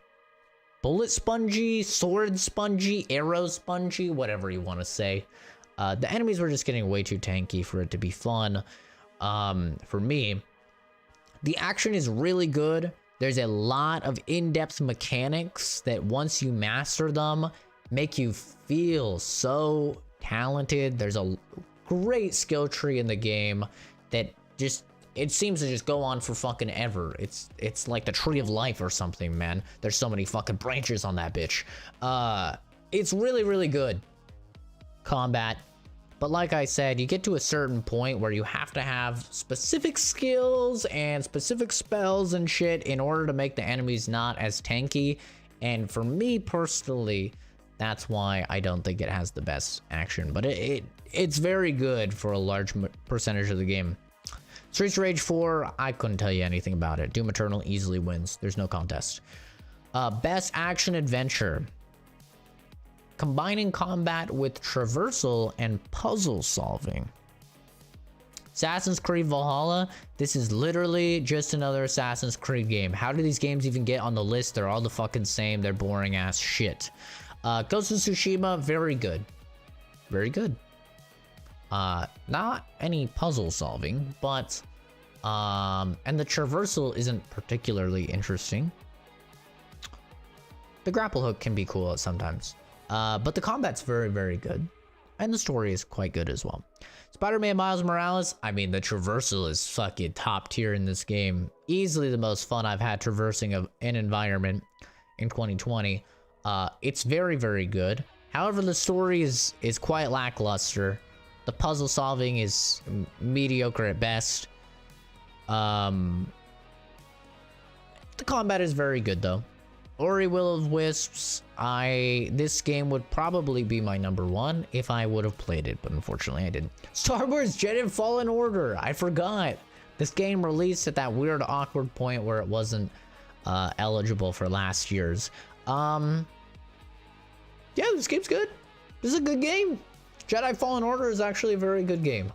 bullet spongy, sword spongy, arrow spongy, whatever you want to say. The enemies were just getting way too tanky for it to be fun for me. The action is really good. There's a lot of in-depth mechanics that once you master them, make you feel so talented. There's a great skill tree in the game that just, it seems to just go on for fucking ever. It's like the tree of life or something, man. There's so many fucking branches on that bitch. It's really good combat. But like I said, you get to a certain point where you have to have specific skills and specific spells and shit in order to make the enemies not as tanky. And for me personally, that's why I don't think it has the best action. But it's very good for a large percentage of the game. Streets of Rage 4, I couldn't tell you anything about it. Doom Eternal easily wins. There's no contest. Best action adventure. Combining combat with traversal and puzzle solving. Assassin's Creed Valhalla. This is literally just another Assassin's Creed game. How do these games even get on the list? They're all the fucking same. They're boring ass shit. Ghost of Tsushima, very good. Very good. Not any puzzle solving, but and the traversal isn't particularly interesting. The grapple hook can be cool sometimes. But the combat's very good. And the story is quite good as well. Spider-Man Miles Morales, I mean, the traversal is fucking top tier in this game. Easily the most fun I've had traversing an environment in 2020. It's very good. However, the story is quite lackluster. The puzzle solving is mediocre at best. The combat is very good though. Ori Will of Wisps, this game would probably be my #1 if I would have played it, but unfortunately I didn't. Star Wars Jedi Fallen Order, I forgot. This game released at that weird awkward point where it wasn't eligible for last year's. Yeah, this game's good. This is a good game. Jedi Fallen Order is actually a very good game.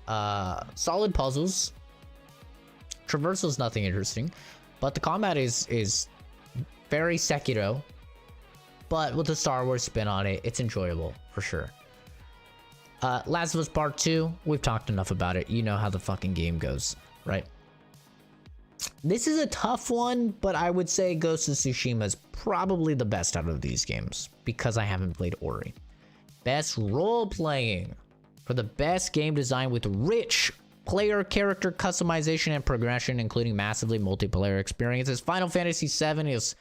Solid puzzles. Traversal's nothing interesting, but the combat is very Sekiro, but with a Star Wars spin on it, it's enjoyable for sure. Last of Us Part 2, we've talked enough about it. You know how the fucking game goes, right? This is a tough one, but I would say Ghost of Tsushima is probably the best out of these games because I haven't played Ori. Best role-playing. For the best game design with rich player character customization and progression, including massively multiplayer experiences, Final Fantasy VII is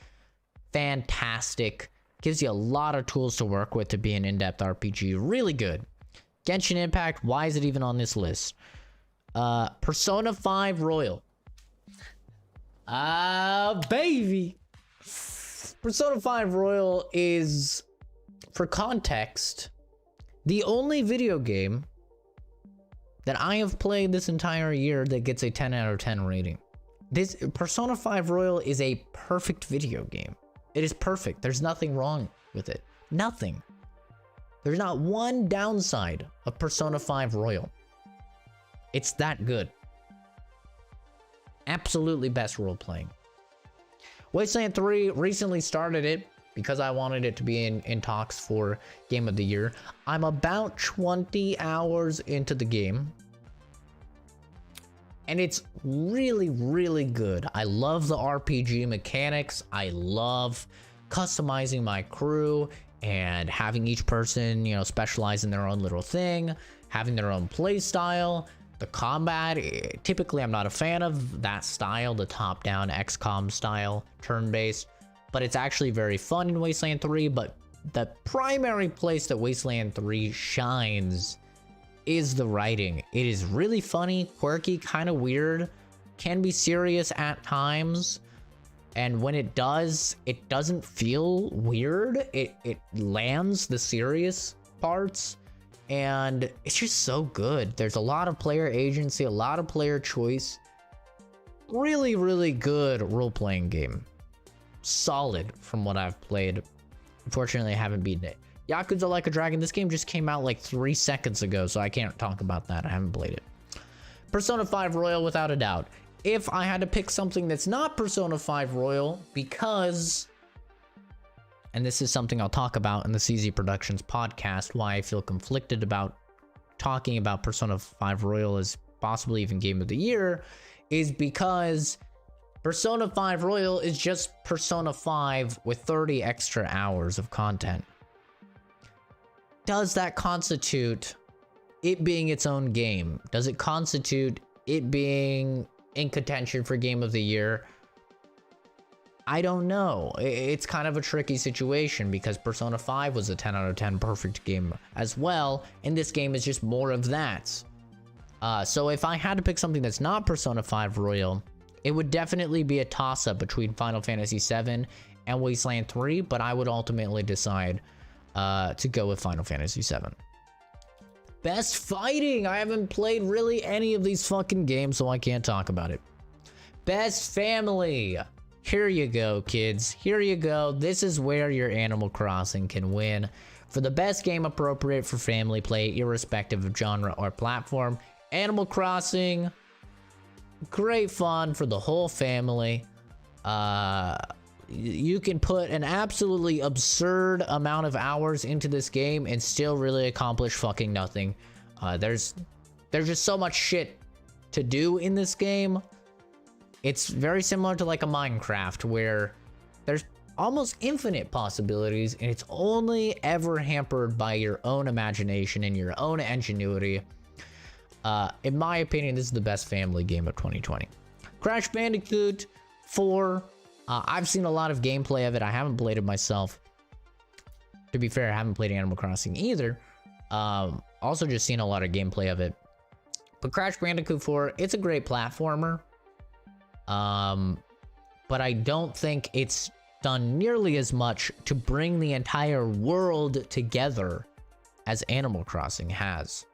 fantastic. Gives you a lot of tools to work with to be an in-depth RPG. Really good. Genshin Impact, why is it even on this list? Persona 5 Royal. Baby. Persona 5 Royal is, for context, the only video game that I have played this entire year that gets a 10 out of 10 rating. This Persona 5 Royal is a perfect video game. It is perfect. There's nothing wrong with it. Nothing. There's not one downside of Persona 5 Royal. It's that good. Absolutely best role-playing. Wasteland 3 recently started it because I wanted it to be in talks for Game of the Year. I'm about 20 hours into the game. And it's really, really good. I love the RPG mechanics. I love customizing my crew and having each person, you know, specialize in their own little thing, having their own play style. The combat, typically I'm not a fan of that style, the top-down XCOM style, turn-based, but it's actually very fun in Wasteland 3. But the primary place that Wasteland 3 shines is the writing. It is really funny, quirky, kind of weird, can be serious at times, and when it does, it doesn't feel weird. It lands the serious parts, and it's just so good. There's a lot of player agency, a lot of player choice. Really, really good role-playing game. Solid from what I've played. Unfortunately, I haven't beaten it. Yakuza Like a Dragon, this game just came out like 3 seconds ago, so I can't talk about that. I haven't played it. Persona 5 Royal, without a doubt. If I had to pick something that's not Persona 5 Royal, because, and this is something I'll talk about in the CZ Productions podcast, why I feel conflicted about talking about Persona 5 Royal as possibly even Game of the Year, is because Persona 5 Royal is just Persona 5 with 30 extra hours of content. Does that constitute it being its own game? Does it constitute it being in contention for Game of the Year? I don't know. It's kind of a tricky situation because Persona 5 was a 10 out of 10 perfect game as well, and this game is just more of that. So if I had to pick something that's not Persona 5 Royal, it would definitely be a toss-up between Final Fantasy VII and Wasteland 3, but I would ultimately decide to go with Final Fantasy VII. Best fighting! I haven't played really any of these fucking games, so I can't talk about it. Best family! Here you go, kids. Here you go. This is where your Animal Crossing can win. For the best game appropriate for family play, irrespective of genre or platform, Animal Crossing, great fun for the whole family. You can put an absolutely absurd amount of hours into this game and still really accomplish fucking nothing. There's just so much shit to do in this game. It's very similar to like a Minecraft where there's almost infinite possibilities and it's only ever hampered by your own imagination and your own ingenuity. In my opinion, this is the best family game of 2020. Crash Bandicoot 4. I've seen a lot of gameplay of it. I haven't played it myself. To be fair, I haven't played Animal Crossing either. Also just seen a lot of gameplay of it. But Crash Bandicoot 4, it's a great platformer. But I don't think it's done nearly as much to bring the entire world together as Animal Crossing has.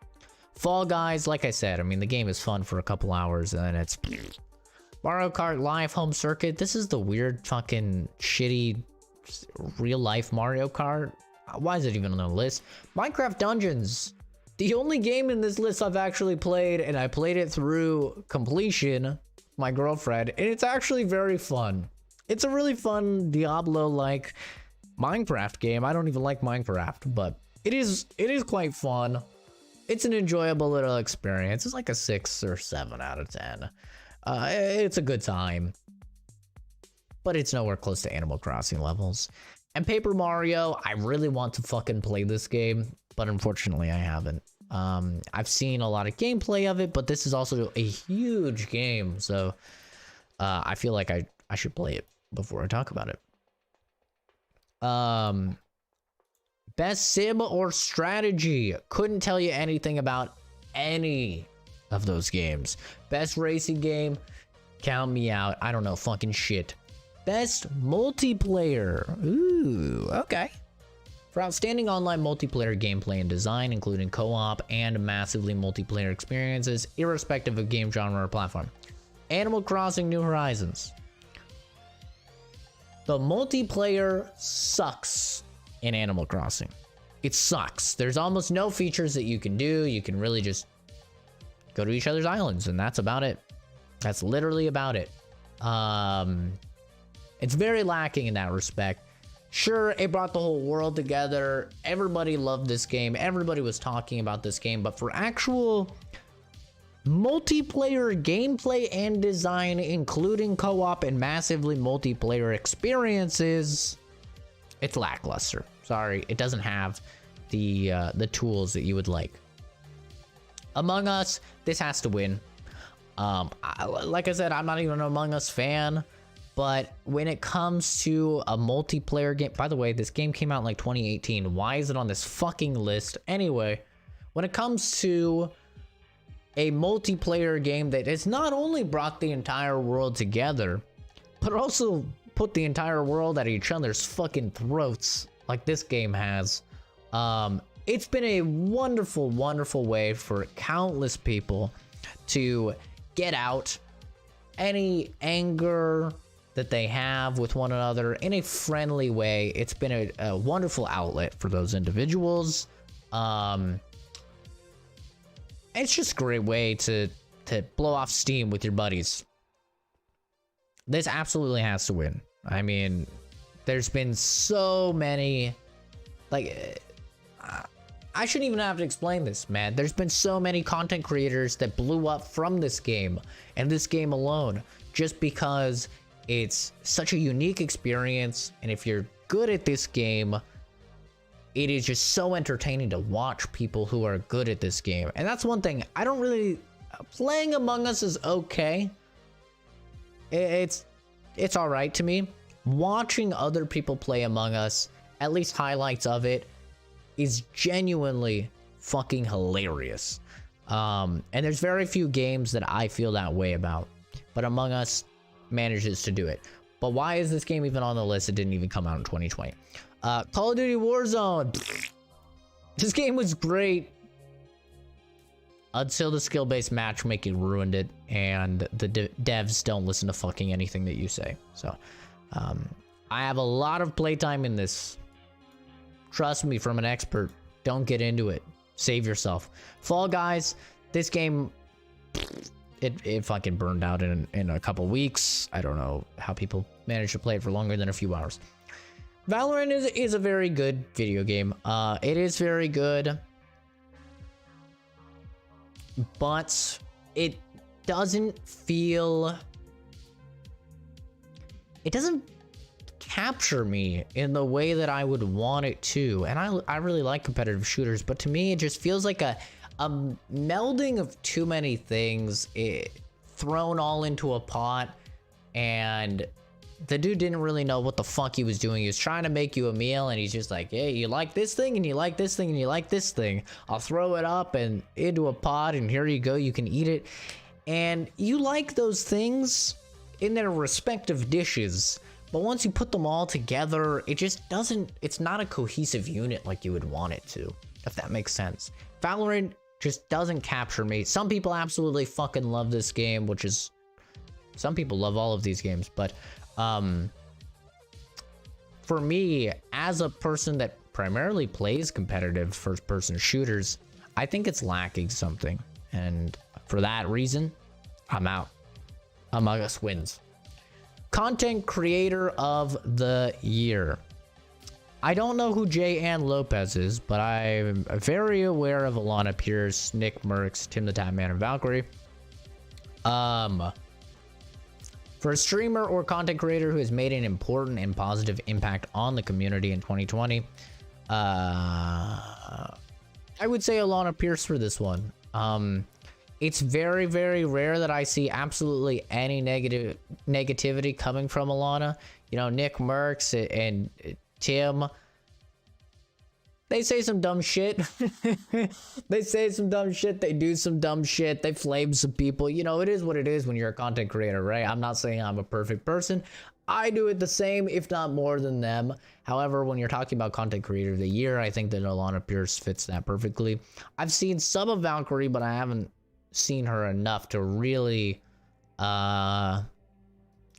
Fall Guys, like I said, I mean, the game is fun for a couple hours and then it's... Mario Kart Live Home Circuit. This is the weird fucking shitty real life Mario Kart. Why is it even on the list? Minecraft Dungeons. The only game in this list I've actually played, and I played it through completion, my girlfriend, and it's actually very fun. It's a really fun Diablo-like Minecraft game. I don't even like Minecraft, but it is quite fun. It's an enjoyable little experience. It's like a 6 or 7 out of 10. It's a good time, but it's nowhere close to Animal Crossing levels. And Paper Mario, I really want to fucking play this game, but unfortunately I haven't. I've seen a lot of gameplay of it, but this is also a huge game, so I feel like I should play it before I talk about it. Best sim or strategy. Couldn't tell you anything about any of those games. Best racing game, count me out. I don't know fucking shit. Best multiplayer. Ooh, okay. For outstanding online multiplayer gameplay and design, including co-op and massively multiplayer experiences, irrespective of game genre or platform. Animal Crossing New Horizons. The multiplayer sucks in Animal Crossing. it sucks. There's almost no features that you can do. You can really just go to each other's islands, and that's about it. That's literally about it. It's very lacking in that respect. Sure, it brought the whole world together. Everybody loved this game. Everybody was talking about this game. But for actual multiplayer gameplay and design, including co-op and massively multiplayer experiences, it's lackluster. Sorry, it doesn't have the tools that you would like. Among Us, this has to win. Like I said, I'm not even an Among Us fan. But when it comes to a multiplayer game, by the way, this game came out in like 2018. Why is it on this fucking list? Anyway, when it comes to a multiplayer game that has not only brought the entire world together, but also put the entire world at each other's fucking throats, like this game has, it's been a wonderful, wonderful way for countless people to get out any anger that they have with one another in a friendly way. It's been a wonderful outlet for those individuals. It's just a great way to blow off steam with your buddies. This absolutely has to win. I mean, there's been so many, like, I shouldn't even have to explain this, man. There's been so many content creators that blew up from this game and this game alone, just because it's such a unique experience, and if you're good at this game, it is just so entertaining to watch people who are good at this game. And that's one thing. I don't really... Playing Among Us is okay. It's alright to me. Watching other people play Among Us, at least highlights of it, is genuinely fucking hilarious. And there's very few games that I feel that way about. But Among Us manages to do it. But why is this game even on the list? It didn't even come out in 2020. Call of Duty Warzone. This game was great until the skill-based matchmaking ruined it, and the devs don't listen to fucking anything that you say. So I have a lot of playtime in this. Trust me, from an expert. Don't get into it. Save yourself. Fall Guys, this game, it fucking burned out in a couple weeks. I don't know how people manage to play it for longer than a few hours. Valorant is a very good video game. It is very good, but it doesn't feel... It doesn't capture me in the way that I would want it to. And I really like competitive shooters, but to me, it just feels like a melding of too many things thrown all into a pot, and the dude didn't really know what the fuck he was doing. He was trying to make you a meal, and he's just like, hey, you like this thing, and you like this thing, and you like this thing. I'll throw it up and into a pot, and here you go, you can eat it. And you like those things in their respective dishes, but once you put them all together, it just doesn't, it's not a cohesive unit like you would want it to, if that makes sense. Valorant just doesn't capture me. Some people absolutely fucking love this game, which is, some people love all of these games, but for me, as a person that primarily plays competitive first-person shooters, I think it's lacking something, and for that reason, I'm out. Among Us wins. Content Creator of the Year. I don't know who J. Ann Lopez is, but I'm very aware of Alana Pierce, Nick Merckx, Tim the Tatman, and Valkyrie. For a streamer or content creator who has made an important and positive impact on the community in 2020, I would say Alana Pierce for this one. It's very, very rare that I see absolutely any negativity coming from Alana. You know, Nick Merckx and Tim, they say some dumb shit. They say some dumb shit. They do some dumb shit. They flame some people. You know, it is what it is when you're a content creator, right? I'm not saying I'm a perfect person. I do it the same, if not more than them. However, when you're talking about content creator of the year, I think that Alana Pierce fits that perfectly. I've seen some of Valkyrie, but I haven't seen her enough to really talk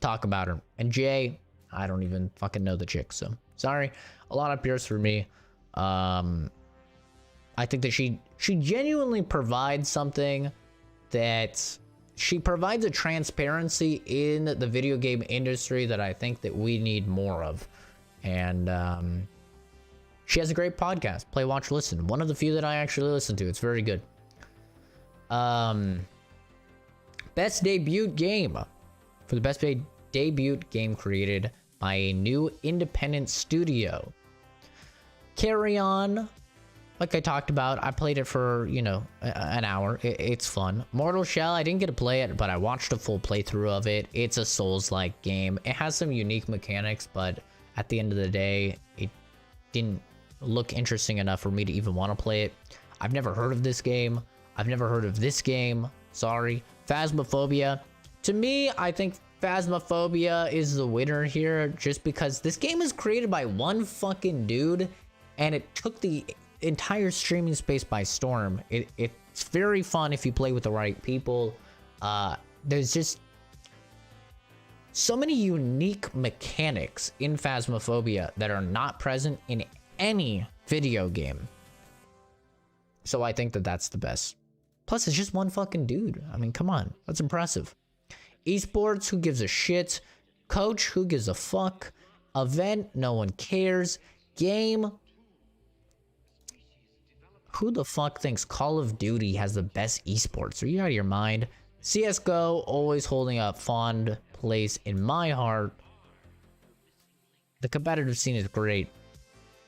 about her. And Jay, I don't even fucking know the chick, so sorry. Alana Pierce for me. I think that she genuinely provides something that she provides a transparency in the video game industry that I think that we need more of. And she has a great podcast, Play, Watch, Listen. One of the few that I actually listen to. It's very good. Best debut game. For the best debut game created by a new independent studio. Carry On. Like I talked about, I played it for, you know, an hour. It's fun. Mortal Shell, I didn't get to play it, but I watched a full playthrough of it. It's a Souls-like game. It has some unique mechanics, but at the end of the day, it didn't look interesting enough for me to even want to play it. I've never heard of this game. I've never heard of this game. Sorry. Phasmophobia. To me, I think Phasmophobia is the winner here, just because this game is created by one fucking dude, and it took the entire streaming space by storm. It's very fun if you play with the right people. There's just so many unique mechanics in Phasmophobia that are not present in any video game. So I think that that's the best. Plus, it's just one fucking dude. I mean, come on. That's impressive. Esports, who gives a shit? Coach, who gives a fuck? Event, no one cares. Game, who the fuck thinks Call of Duty has the best esports? Are you out of your mind? CSGO, always holding a fond place in my heart. The competitive scene is great,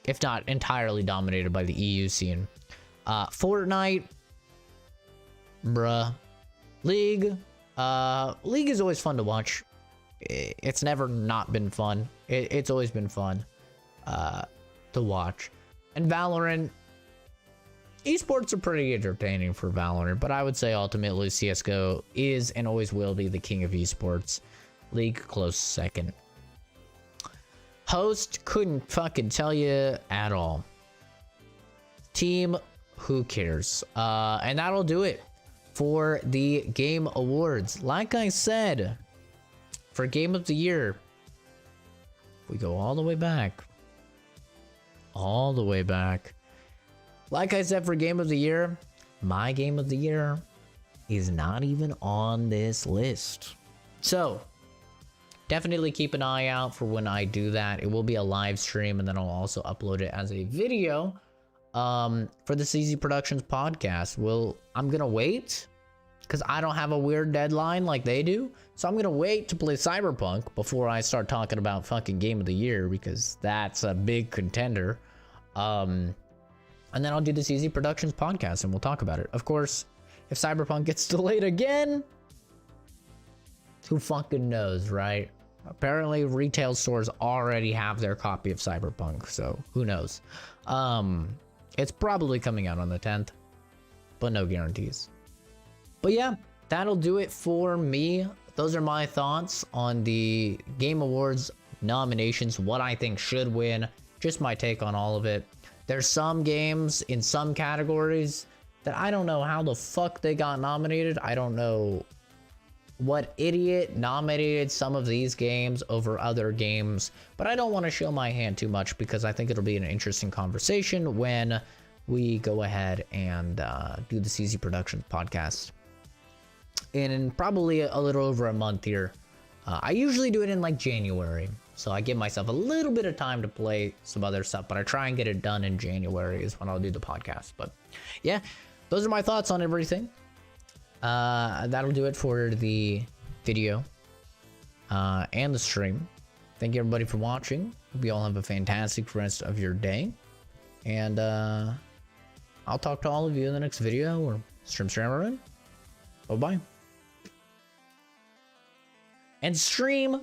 if not entirely dominated by the EU scene. Fortnite, bruh. League is always fun to watch. It's never not been fun. It's always been fun to watch. And Valorant, esports are pretty entertaining for Valorant, but I would say ultimately CSGO is and always will be the king of esports. League, close second. Host, couldn't fucking tell you at all. Team, who cares? And that'll do it for the Game Awards. Like I said, for Game of the Year, we go all the way back. All the way back. Like I said, for Game of the Year, my Game of the Year is not even on this list. So, definitely keep an eye out for when I do that. It will be a live stream, and then I'll also upload it as a video for the CZ Productions podcast. I'm gonna wait because I don't have a weird deadline like they do. So I'm gonna wait to play Cyberpunk before I start talking about fucking Game of the Year, because that's a big contender. And then I'll do the CZ Productions podcast and we'll talk about it. Of course, if Cyberpunk gets delayed again, who fucking knows, right? Apparently retail stores already have their copy of Cyberpunk, so who knows? It's probably coming out on the 10th, but no guarantees. But yeah, that'll do it for me. Those are my thoughts on the Game Awards nominations, what I think should win, just my take on all of it. There's some games in some categories that I don't know how the fuck they got nominated. I don't know what idiot nominated some of these games over other games, but I don't want to show my hand too much because I think it'll be an interesting conversation when we go ahead and do the CZ Productions podcast in probably a little over a month here. I usually do it in like January, so I give myself a little bit of time to play some other stuff, but I try and get it done in January is when I'll do the podcast. But yeah, those are my thoughts on everything. That'll do it for the video and the stream. Thank you everybody for watching. Hope you all have a fantastic rest of your day, and I'll talk to all of you in the next video or stream. Bye bye. And stream